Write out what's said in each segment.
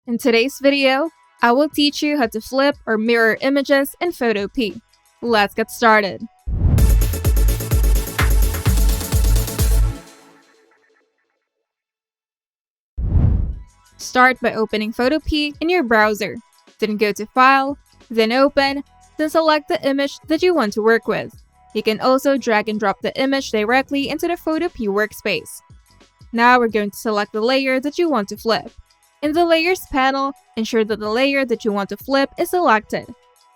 In today's video, I will teach you how to flip or mirror images in Photopea. Let's get started. Start by opening Photopea in your browser. Then go to File, then Open, then select the image that you want to work with. You can also drag and drop the image directly into the Photopea workspace. Now we're going to select the layer that you want to flip. In the Layers panel, ensure that the layer that you want to flip is selected.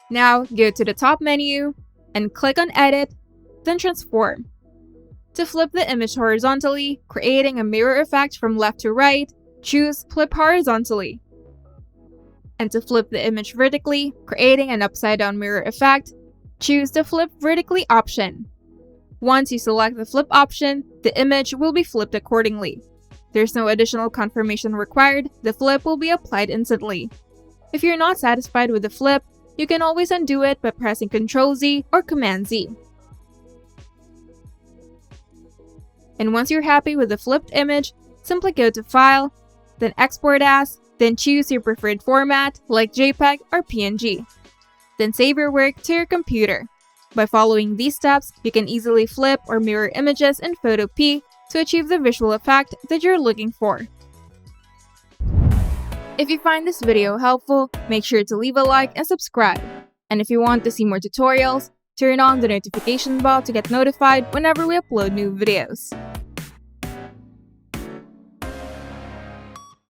Now go to the top menu and click on Edit, then Transform. To flip the image horizontally, creating a mirror effect from left to right, choose Flip Horizontally. And to flip the image vertically, creating an upside-down mirror effect, choose the Flip Vertically option. Once you select the flip option, the image will be flipped accordingly. There's no additional confirmation required, the flip will be applied instantly. If you're not satisfied with the flip, you can always undo it by pressing Ctrl-Z or Command-Z. And once you're happy with the flipped image, simply go to File, then Export As, then choose your preferred format like JPEG or PNG. Then save your work to your computer. By following these steps, you can easily flip or mirror images in Photopea to achieve the visual effect that you're looking for. If you find this video helpful, make sure to leave a like and subscribe. And if you want to see more tutorials, turn on the notification bell to get notified whenever we upload new videos.